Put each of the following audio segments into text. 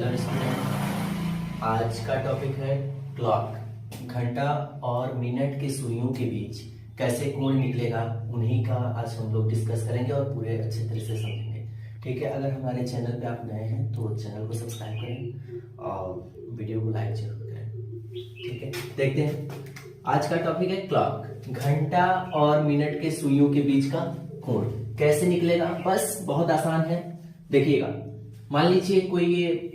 Hello student, आज का topic है क्लॉक। घंटा और मिनट के सुइयों के बीच कैसे कोण निकलेगा, उन्हीं का आज हम लोग डिस्कस करेंगे और पूरे अच्छे तरह से समझेंगे। ठीक है, अगर हमारे चैनल पे आप नए हैं तो चैनल को सब्सक्राइब करें और वीडियो को लाइक जरूर करें। ठीक है, देखते हैं। आज का टॉपिक है क्लॉक। घंटा और मिनट के सुइयों के बीच का कोण कैसे निकलेगा। बस बहुत आसान है, देखिएगा। मान लीजिए कोई ये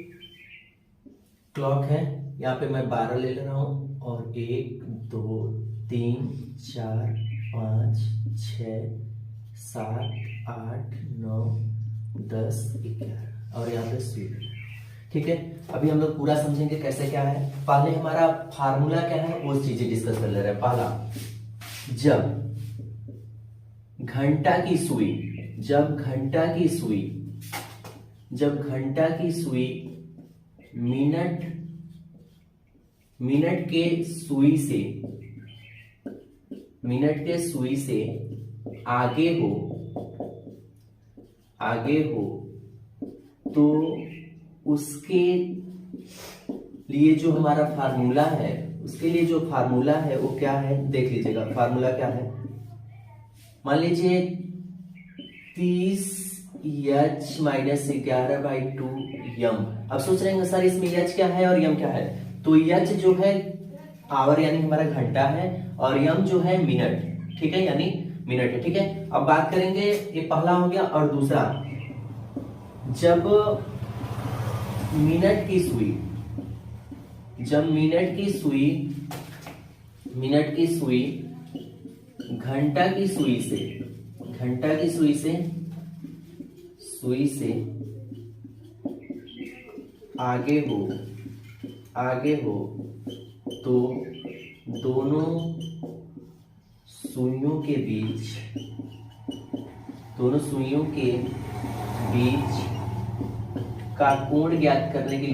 क्लॉक है, यहाँ पे मैं 12 ले ले रहा हूं और 1 2 3 4 5 6 7 8 9 10 11 और यहाँ पे सुई। ठीक है, अभी हम लोग पूरा समझेंगे कैसे क्या है। पहले हमारा फार्मूला क्या है वो चीजें डिस्कस कर ले रहे हैं। पहला, जब घंटा की सुई मिनट के सुई से आगे हो तो उसके लिए जो हमारा फार्मूला है वो क्या है, देख लीजिएगा। फार्मूला क्या है, मान लीजिए 30h - 11/2 यम। अब सोच रहे हैं सर इसमें h क्या है और यम क्या है। तो h जो है आवर यानी हमारा घंटा है और यम जो है मिनट। ठीक है, यानी मिनट है। ठीक है, अब बात करेंगे, ये पहला हो गया। और दूसरा, जब मिनट की सुई घंटा की सुई से आगे हो तो दोनों सुइयों के बीच का कोण ज्ञात करने के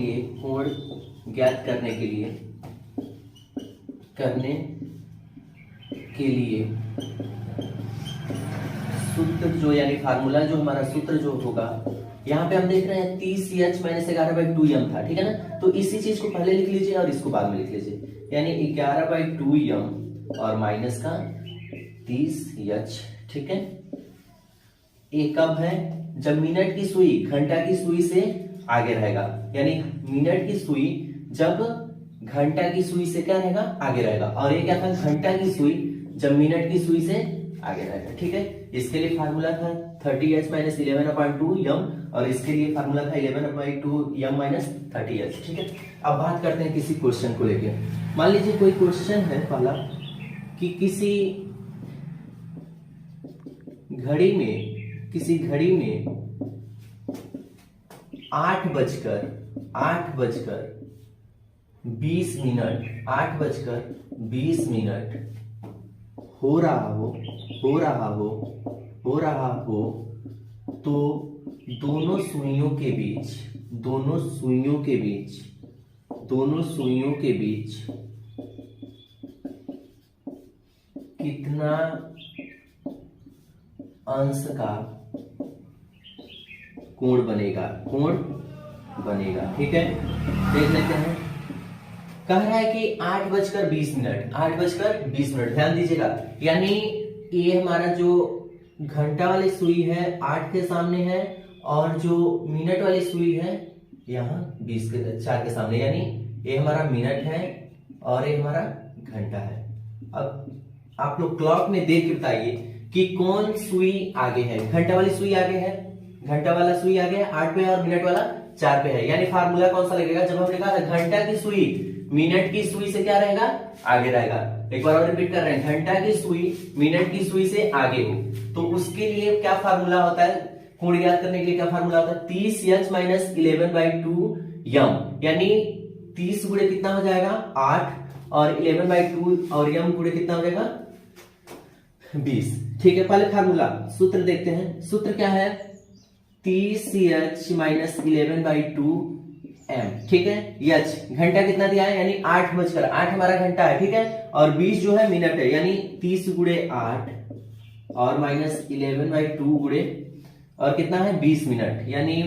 लिए सूत्र जो यानी फार्मूला जो हमारा सूत्र जो होगा, यहाँ पे हम देख रहे हैं 30h - 11/2 यम था। ठीक है ना, तो इसी चीज को पहले लिख लीजिए और इसको बाद में लिख लीजिए, यानी 11/2 यम और माइनस का 30h। ठीक है, ये कब है, जब मिनट की सुई घंटा की सुई से आगे रहेगा, यानी मिनट की सुई जब घंटा की सुई से क्या रहेगा, आगे रहेगा। और ये क्या था, घंटा की सुई जब मिनट की सुई से आगे रहेगा। ठीक है, इसके लिए फार्मूला था 30h - 11/2 यम और इसके लिए फार्मूला था 11/2 यम माइनस 30h। ठीक है, अब बात करते हैं किसी क्वेश्चन को लेके। मान लीजिए कोई क्वेश्चन है पहला कि किसी घड़ी में 8:20 हो रहा हो तो दोनों सुइयों के बीच कितना अंश का कोण बनेगा। ठीक है, देख लेते हैं। कह रहा है कि 8:20 ध्यान दीजिएगा, यानी ये हमारा जो घंटा वाली सुई है 8 के सामने है और जो मिनट वाली सुई है यहाँ 4 के सामने, यानी ये हमारा मिनट है और ये हमारा घंटा है। अब आप लोग क्लॉक में देख के बताइए कि कौन सुई आगे है। घंटा वाली सुई आगे है, 8 पे और मिनट वाला 4 पे है, यानी फार्मूला कौन सा लगेगा, जब हमने कहा था घंटा की सुई मिनट की सुई से क्या रहेगा, आगे रहेगा। एक बार और रिपीट कर रहे हैं, घंटा की सुई मिनट की सुई से आगे हो तो उसके लिए क्या फार्मूला होता है, कोण ज्ञात करने के लिए क्या फार्मूला होता है, 30h - 11/2 यम, यानी 30 गुणे कितना हो जाएगा 8 और 11/2 और यम गुणे कितना हो जाएगा 20। ठीक है, पहले फार्मूला सूत्र देखते हैं। सूत्र क्या है, 30h - 11/2 m। ठीक है, h घंटा कितना दिया है, यानी 8 हमारा घंटा है। ठीक है, और 20 जो है मिनट है, यानी 30 गुणे 8 और माइनस 11/2 गुणे और कितना है 20 मिनट, यानी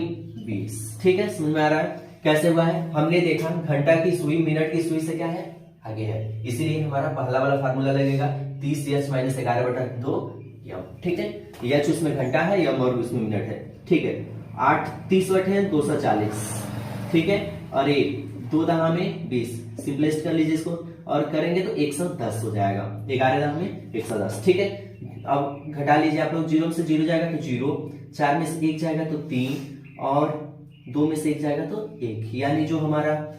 20। ठीक है, समझ में आ रहा है। कैसे हुआ है? हमने देखा घंटा की सुई मिनट की सुई से क्या है? आगे है, इसीलिए हमारा पहला वाला फार्मूला लगेगा 30h माइनस 11/2 यम। ठीक है, एच उसमें घंटा है, यम और उसमें मिनट है। ठीक है, 8 30 बटे है 240। ठीक है, और ये 2 दहा में 20, सिंपलेस्ट कर लीजिए इसको और करेंगे तो 110 हो जाएगा। 11 दहा में 110। ठीक है, अब घटा लीजिए आप लोग, 0 में से 0 जाएगा तो 0, 4 में से 1 जाएगा तो 3 और 2 में से 1 जाएगा तो 1, यानी जो हमारा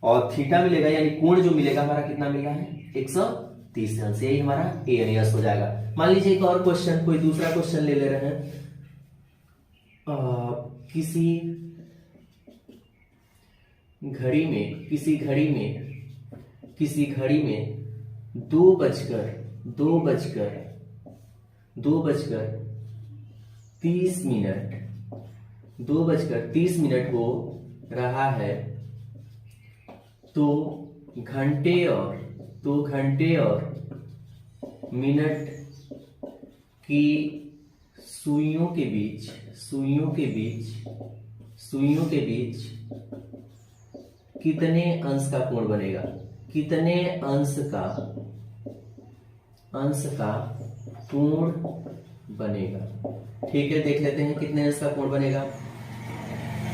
और थीटा मिलेगा यानी कोण जो मिलेगा हमारा कितना मिल रहा है? 130 अंश। यही हमारा ए यानी यस हो जाएगा। मान लीजिए एक और क्वेश्चन, कोई दूसरा क्वेश्चन ले ले रहे हैं। किसी घड़ी में 2:30 मिनट हो रहा है, तो घंटे और मिनट की सुइयों के बीच कितने अंश का कोण बनेगा? कितने अंश का कोण बनेगा? ठीक है, देख लेते हैं कितने अंश का कोण बनेगा।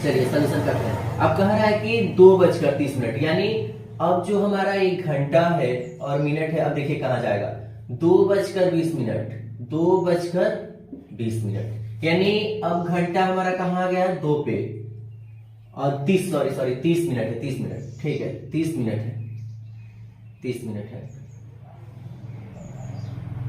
चलिए सॉल्यूशन करते हैं। अब कह रहा है कि 2:30 यानी अब जो हमारा एक घंटा है और मिनट है, अब देखिए कहां जाएगा? 2:20 यानी अब घंटा हमारा कहां आ गया? 2 पे, और 30 मिनट है। 30 मिनट, ठीक है, 30 मिनट है।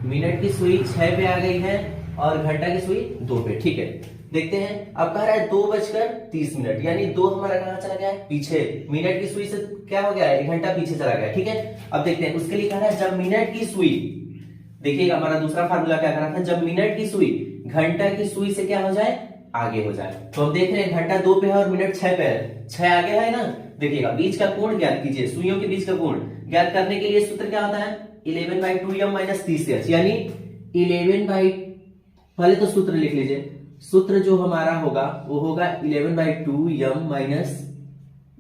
मिनट की सुई 6 पे आ गई है और घंटा की सुई 2 पे। ठीक है, देखते हैं। अब कह रहा है 2:30 यानी 2 हमारा कहां चला गया है? पीछे। मिनट की सुई से क्या हो गया है? 1 घंटा पीछे चला गया। ठीक है, अब देखते हैं। उसके लिए कह रहा है जब मिनट की सुई, देखिएगा हमारा दूसरा फार्मूला क्या करा था? जब मिनट की सुई घंटा की सुई से क्या हो जाए? आगे हो जाए। तो हम देख रहे हैं घंटा 2 पे है और मिनट 6 पे है, 6 आगे है ना। देखिएगा बीच का कोण ज्ञात कीजिए, सुइयों के बीच का कोण ज्ञात करने के लिए सूत्र क्या होता है? 11/2m माइनस 30h, यानी 11 पहले तो सूत्र लिख लीजिए। सूत्र जो हमारा होगा वो होगा 11/2m माइनस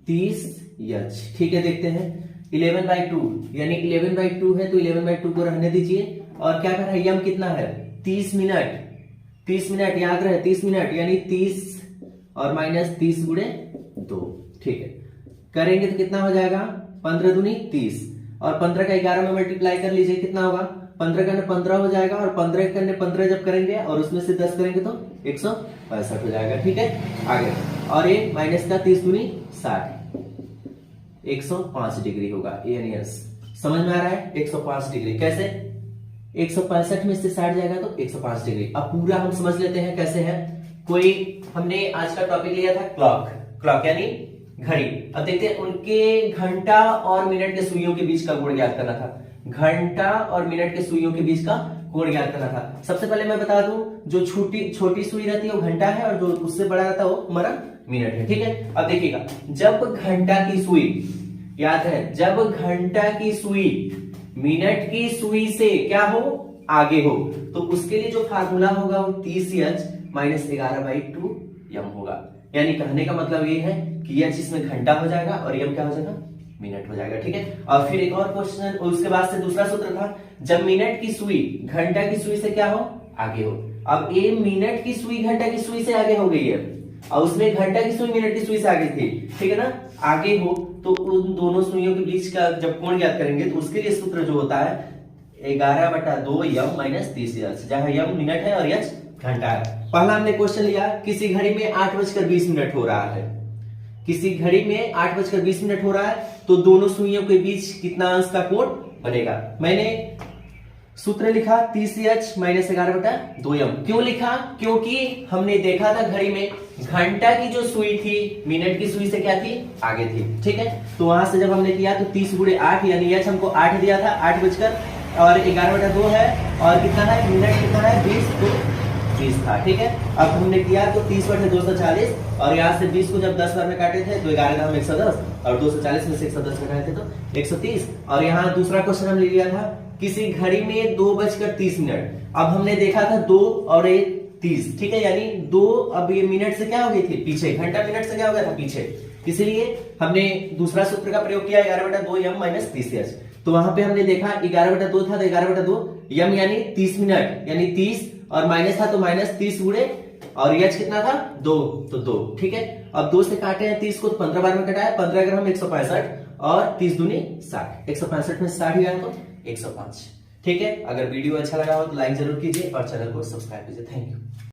30h। ठीक है, देखते हैं। 11/2 यानी 11/2 है तो 11/2 को रहने दीजिए। और क्या कर रहा है? यम कितना है? 30 मिनट। 30 मिनट याद रहे, 30 मिनट यानी 30 और माइनस 30 गुणे 2। ठीक है, करेंगे तो कितना हो जाएगा? 15 दूनी 30 और 15 का 11 में मल्टीप्लाई कर लीजिए, कितना होगा? 15 का 15 हो जाएगा और 15 का 15 जब करेंगे और उसमें से 10 करेंगे तो 165 हो जाएगा। ठीक है, आगे। और ये माइनस का 30 दूनी 60, 105 डिग्री होगा। यानी यस, समझ में आ रहा है? 105 डिग्री कैसे? 165 में से 60 जाएगा तो 105 डिग्री। अब पूरा हम समझ लेते हैं कैसे है। कोई हमने आज का टॉपिक लिया था क्लॉक यानी घड़ी। अब देखते हैं उनके घंटा और मिनट के सुइयों के बीच का कोण ज्ञात करना था। घंटा और मिनट के सुइयों के बीच का कोण ज्ञात करना था। सबसे पहले मैं बता दूं, जो छोटी सुई रहती है वो घंटा है और जो उससे बड़ा रहता है वो हमारा मिनट है। ठीक है, अब देखिएगा, जब घंटा की सुई, याद है, जब घंटा की सुई मिनट की सुई से क्या हो? आगे हो, तो उसके लिए जो फार्मूला होगा वो 30h माइनस 11/2 यम होगा। यानी कहने का मतलब ये है कि एच इसमें घंटा हो जाएगा और यम क्या हो जाएगा? मिनट हो जाएगा। ठीक है, और फिर एक और क्वेश्चन, उसके बाद से दूसरा सूत्र था, जब मिनट की सुई घंटा की सुई से क्या हो? आगे हो। अब ये मिनट की सुई घंटा की सुई से आगे हो गई है और उसमें घंटा की सुई मिनट की सुई से आगे थी। ठीक है ना, आगे हो तो उन दोनों सुइयों के बीच का जब कोण ज्ञात करेंगे तो उसके लिए सूत्र जो होता है 11/2 यम माइनस 30h, जहां यम मिनट है और एच घंटा है। पहला हमने क्वेश्चन लिया, किसी घड़ी में 8:20 हो रहा है। किसी घड़ी में 8:20 हो रहा है तो दोनों सुइयों के बीच कितना अंश का कोण बनेगा? मैंने सूत्र लिखा 30h माइनस 11/2 यम। क्यों लिखा? क्योंकि हमने देखा था घड़ी में घंटा की जो सुई थी मिनट की सुई से क्या थी? आगे थी। ठीक है, तो वहां से जब हमने किया तो 30 गुणे 8 यानी एच हमको 8 दिया था, 8:11/2 है और कितना है? मिनट कितना है? 20 था। ठीक है, अब हमने किया तो 30/240 और यहाँ से 20 को जब 10 बार में काटे थे तो 11 में 110 और 240 में से 110 घटाए थे तो 130। और यहाँ दूसरा क्वेश्चन हम ले लिया था, किसी घड़ी में 2:30। अब हमने देखा था 2 और 1 30। ठीक है, यानी 2, अब ये मिनट से क्या हो गई थी? पीछे। घंटा मिनट से क्या हो गया था? पीछे। इसलिए हमने दूसरा सूत्र का प्रयोग किया 11/2 m माइनस 30h। तो वहां पे हमने देखा 11/2 था तो 11/2 m यानी 30 मिनट यानी 30 और माइनस था तो माइनस 30 गुणे और h कितना था 2 तो 2। ठीक है, अब 2 से काटे हैं 30 को तो 15 बार में कटाया, 15 ग्राम 165 और 30 दूनी 60, 165 में 60 गया तो 105। ठीक है, अगर वीडियो अच्छा लगा हो तो लाइक जरूर कीजिए और चैनल को सब्सक्राइब कीजिए। Thank you.